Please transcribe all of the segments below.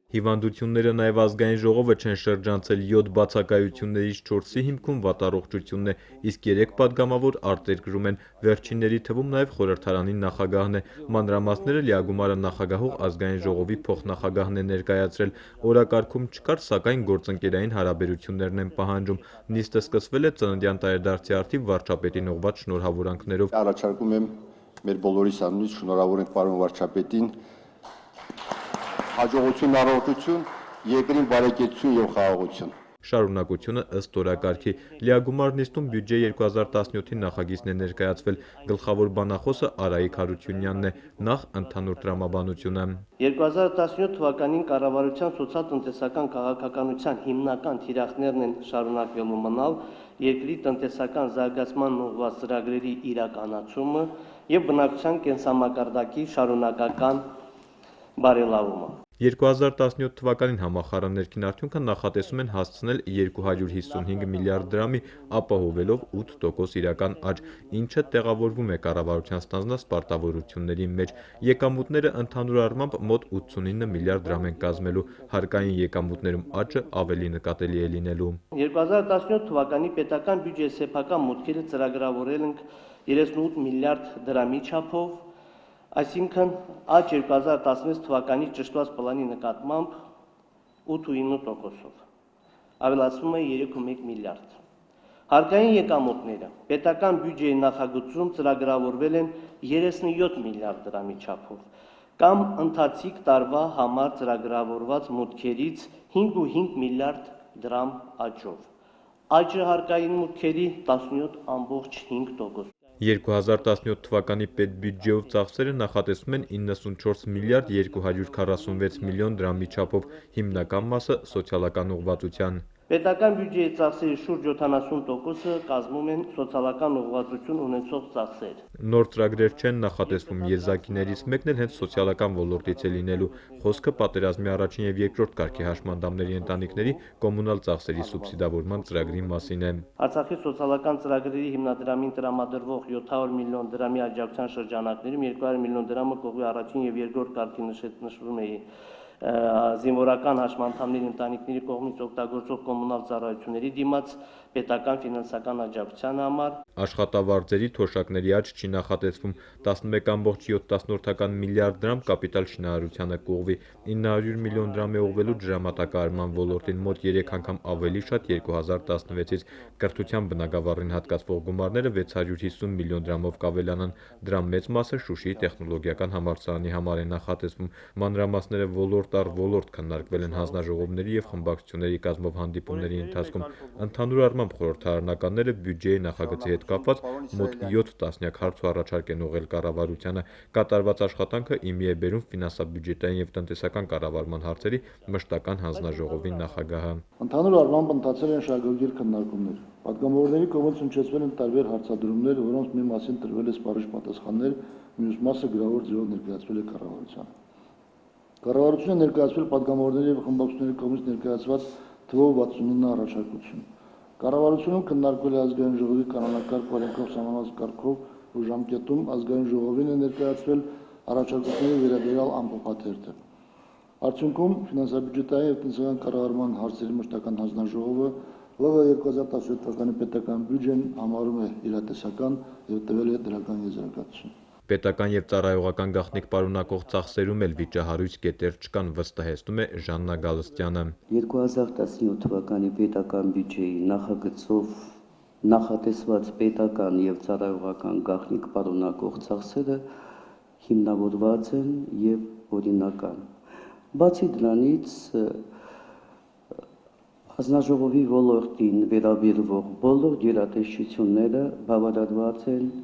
Հիվանդությունները նաև ազգային ժողովը չեն շրջանցել 7 բացակայություններից 4-ի հիմքում վատառողջությունն է, իսկ 3 պատգամավոր արտերկրում են, վերջինների թվում նաև խորհրդարանի նախագահն է, մանրամասները Լիագումարը նախագահող ազգային ժողովի փոխնախագահն է ներկայացրել, օրակարգում չկար, սակայն գործընկերային հարաբերություններն են պահանջում, նիստը սկսվել է ծննդյան տարեդարձի առթիվ վարչապետին ուղղված շնորհավորանքներով։ Առաջարկում եմ մեր բոլորիս անունից շնորհավորենք պարոն վարչապետին, հաջողություն, առողջություն, երկրին բարեկեցություն եւ խաղաղություն։ Շարունակությունը ըստ օրակարգի։ Լիագումար նիստում բյուջե 2017-ի նախագիծն է ներկայացվել, գլխավոր բանախոսը Արայիկ Հարությունյանն է, նախ ընդհանուր տրամաբանությունը։ 2017 թվականին կառավարության սոցիալ-տնտեսական քաղաքականության հիմնական թիրախներն են շարունակվելու մնալ երկրի տնտեսական զարգացման ուղղված ծրագրերի իրականացումը եւ բնակչության կենսամակարդակի շարունակական բարելավումը։ 2017 թվականին համախառն ներքին արդյունքը նախատեսում են հասցնել 255 միլիարդ դրամի, ապահովելով 8% իրական աճ, ինչը տեղավորվում է կառավարության ստանձնած պարտավորությունների մեջ։ Եկամուտները ընդհանուր առմամբ մոտ 89 միլիարդ դրամ են կազմելու, հարկային եկամուտներում աճը ավելի նկատելի է լինելու։ 2017 թվականի պետական բյուջեի սեփական մուտքերը ծրագրավորել ենք 38 միլիարդ դրամի չափով, այսինքն աճ 2016 թվականի ճշտված պլանի նկատմամբ 8.9%-ով, ավելացվում է 3.1 միլիարդ։ Հարկային եկամուտները պետական բյուջեի նախագծում ծրագրավորվել են 37 միլիարդ դրամի չափով, կամ ընթացիկ տարվա համար ծրագրավորված մուտքերից 5.5 միլիարդ դրամ աճով։ Աճը հարկային մուտքերի 17.5%։ 2017 թվականի պետբյուջեով ծախսերը նախատեսվում են 94 միլիարդ 246 միլիոն դրամի չափով, հիմնական մասը սոցիալական ուղղվածության։ Պետական բյուջեի ծախսերի շուրջ 70%-ը կազմում են սոցիալական ուղղվածություն ունեցող ծախսեր։ Նոր ծրագրեր չեն նախատեսվում, եզակիներից մեկն էլ հենց սոցիալական ոլորտից է լինելու, խոսքը պատերազմի առաջին եւ երկրորդ կարգի հաշմանդամների ընտանիքների կոմունալ ծախսերի սուբսիդավորման ծրագրի մասին է։ Արցախի սոցիալական ծրագրերի հիմնադրամին տրամադրվող 700 միլիոն դրամի աջակցության շրջանակներում 200 միլիոն դրամը կողմի առաջին եւ երկրորդ կարգի նշվում է զինվորական հաշմանդամների ընտանիքների կողմից օգտագործող կոմունալ ծառայությունների դիմաց պետական ֆինանսական աջակցության համար։ Աշխատավարձերի թոշակների աճ չի նախատեսվում, 11.7 միլիարդ դրամ կապիտալ շինարարությանը կուղղվի, 900 միլիոն դրամ է ուղղվելու ջրամատակարարման ոլորտին, մոտ 3 անգամ ավելի շատ 2016-ից, կրթության բնագավառին հատկացվող գումարները 650 միլիոն դրամով կավելանան, դրա մեծ մասը Շուշիի տեխնոլոգիական համալսարանի համար է նախատեսվում, մանրամասները ոլորտ առ ոլորտ քննարկվել են հանձնաժողովների եւ խմբակցությունների կազմով հանդիպումների ընթացքում, ընդհանուր առմամբ խորհրդարանականները բյուջեի նախագծի հետ կապված մոտ 7 տասնյակ հարց ու առաջարկ են ուղղել կառավարությանը, կատարված աշխատանքը իմի է բերում ֆինանսա-բյուջետային եւ տնտեսական կառավարման հարցերի մշտական հանձնաժողովի նախագահը։ Ընդհանուր առմամբ ընթացել են շահագրգիռ քննարկումներ։ Պատգամավորների կողմից հնչեցվել են տարբեր հարցադրումներ, որոնց մի մասին տրվել է սպառիչ պատասխաններ, մյուս մասը գրավոր ձևով ներկայացվել է կառավարությանը։ Կառավարությունը ներկայացվել պատգամավորների եւ խմբակցությունների կողմից ներկայացված թվով 69 առաջարկություն։ Կառավարությունում քննարկվել է ազգային ժողովի կանոնակարգ օրենքով սահմանված կարգով ու ժամկետում ազգային ժողովին է ներկայացվել առաջարկությունների վերաբերյալ ամփոփաթերթը։ Արդյունքում ֆինանսա-բյուջետային եւ տնտեսական կառավարման հարցերի մշտական հանձնաժողովը ԼՂ 2017 թվականի պետական բյուջեն համարում է իրատեսական եւ տվել է դրական եզրակացություն։ Պետական եւ ծառայողական գաղտնիք պարունակող ծախսերում էլ վիճահարույց կետեր չկան, վստահեցնում է Ժաննա Գալստյանը։ 2017 թվականի պետական բյուջեի նախագծով նախատեսված պետական եւ ծառայողական գաղտնիք պարունակող ծախսերը հիմնավորված են եւ օրինական։ Բացի դրանից հանձնաժողովի ոլորտին վերաբերվող բոլոր գերատեսչությունները բավարարված են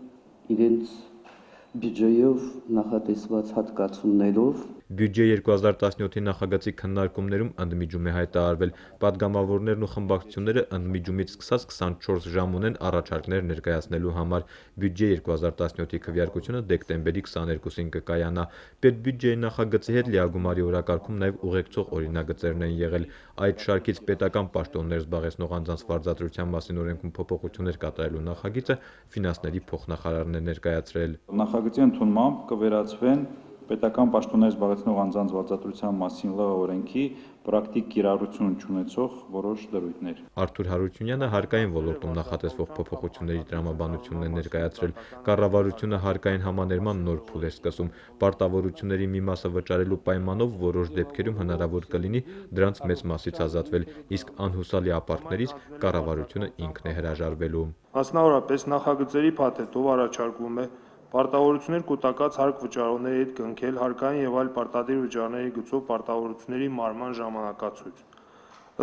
իրենց բյուջեով նախատեսված հատկացումներով։ Բյուջե 2017-ի նախագծի քննարկումներում ընդմիջում է հայտարարվել, պատգամավորներն ու խմբակցությունները ընդմիջումից սկսած 24 ժամ ունեն առաջարկներ ներկայացնելու համար։ Բյուջե 2017-ի քվեարկությունը դեկտեմբերի 22-ին կկայանա։ Պետբյուջեի նախագծի հետ Լիագումարի օրակարգում նաև ուղեկցող օրինագծերն են եղել։ Այդ շարքից պետական պաշտոններ զբաղեցնող անձանց վարձատրության մասին օրենքում փոփոխություններ կատարելու նախագիծը ֆինանսների փոխնախարարն է ներկայացրել։ Նախագծի ընդունմամբ կվերածվեն պետական պաշտոններ զբաղեցնող անձանց վարձատրության մասին ԼՂ օրենքի պրակտիկ կիրառություն չունեցող որոշ դրույթներ։ Արթուր Հարությունյանը հարկային ոլորտում նախատեսվող փոփոխությունների տրամաբանությունն է ներկայացրել։ Կառավարությունը հարկային համաներման նոր փուլ է սկսում։ Պարտավորությունների մի մասը վճարելու պայմանով որոշ դեպքերում հնարավոր կլինի դրանց մեծ մասից ազատվել, իսկ անհուսալի ապարքներից կառավարությունը ինքն է հրաժարվելու։ Մասնավորապես նախագծերի փաթեթով առաջարկվում է պարտավորություններ կուտակած հարկ վճարողների հետ կնքել հարկային եւ այլ պարտադիր վճարների գծով պարտավորությունների մարման ժամանակացույց,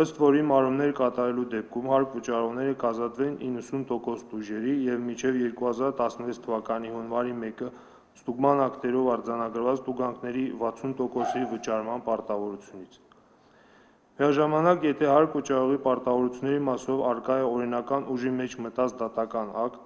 ըստ որի մարումներ կատարելու դեպքում հարկ վճարողները կազատվեն 90% տուժերի եւ մինչեւ 2016 թվականի հունվարի 1-ը ստուգման ակտերով արձանագրված տուգանքների 60%-ի վճարման պարտավորությունից։ Միաժամանակ, եթե հարկ վճարողի պարտավորությունների մասով առկա է օրինական ուժի մեջ մտած դատական ակտ,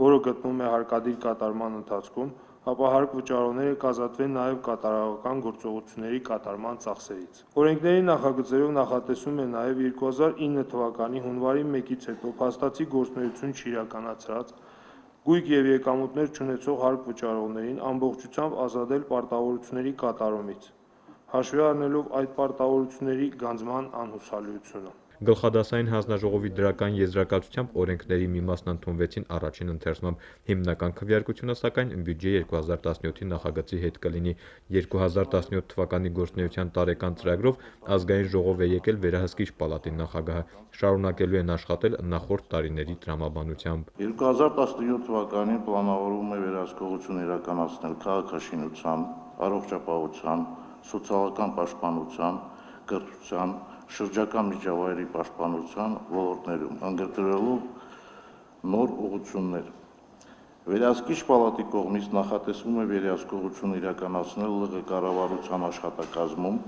որը գտնվում է հարկադիր կատարման ընթացքում, ապա հարկ վճարողները կազատվեն նաև կատարողական գործողությունների կատարման ծախսերից։ Օրենքների նախագծերով նախատեսվում է նաև 2009 թվականի հունվարի 1-ից հետո փաստացի գործունեություն չիրականացրած գույք եւ եկամուտներ չունեցող հարկ վճարողներին ամբողջությամբ ազատել պարտավորությունների կատարումից, հաշվի առնելով այդ պարտավորությունների գանձման անհուսալիությունը։ Գլխադասային հանձնաժողովի դրական եզրակացությամբ օրենքների մի մասն ընդունվեցին առաջին ընթերցմամբ։ Հիմնական քվեարկությունը, սակայն, բյուջե 2017-ի նախագծի հետ կլինի։ 2017 թվականի գործունեության տարեկան ծրագրով ազգային ժողով է եկել Վերահսկիչ պալատի նախագահը, շարունակելու են աշխատել նախորդ տարիների տրամաբանությամբ։ 2017 թվականին պլանավորվում է վերահսկողություն իրականացնել քաղաքաշինության, առողջապահության, սոցիալական պաշտպանության, կրթության, շրջակա միջավայրի պաշտպանության ոլորտներում, ընդգրկվելով նոր ուղղություններ։ Վերահսկիչ պալատի կողմից նախատեսվում է վերահսկողություն իրականացնել ԼՂ կառավարության աշխատակազմում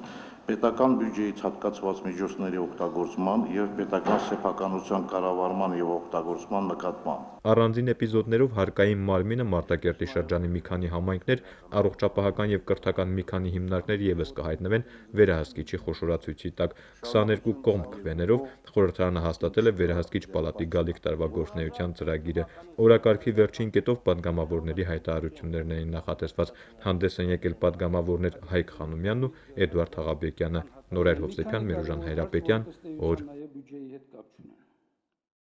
պետական բյուջեից հատկացված միջոցների օգտագործման եւ պետական սեփականության կառավարման եւ օգտագործման նկատմամբ։ Առանձին էպիզոդներով հարկային մարմինը Մարտակերտի շրջանի մի քանի համայնքներ, առողջապահական եւ կրթական մի քանի հիմնարկներ եւս կհայտնվեն վերահսկիչի խոշորացույցի տակ։ 22 կողմ քվեներով խորհրդարանը հաստատել է Վերահսկիչ պալատի գալիք տարվա գործունեության ծրագիրը։ Օրակարգի վերջին կետով պատգամավորների հայտարարություններն էին նախատեսված։ Հանդես են եկել պատգամավորներ Հայկ Խանոմյանն ու Էդուարդ Աղաբեկյանը։ Նորայր Հովսեփյան, Միրուժան Հայրապետյան, օր։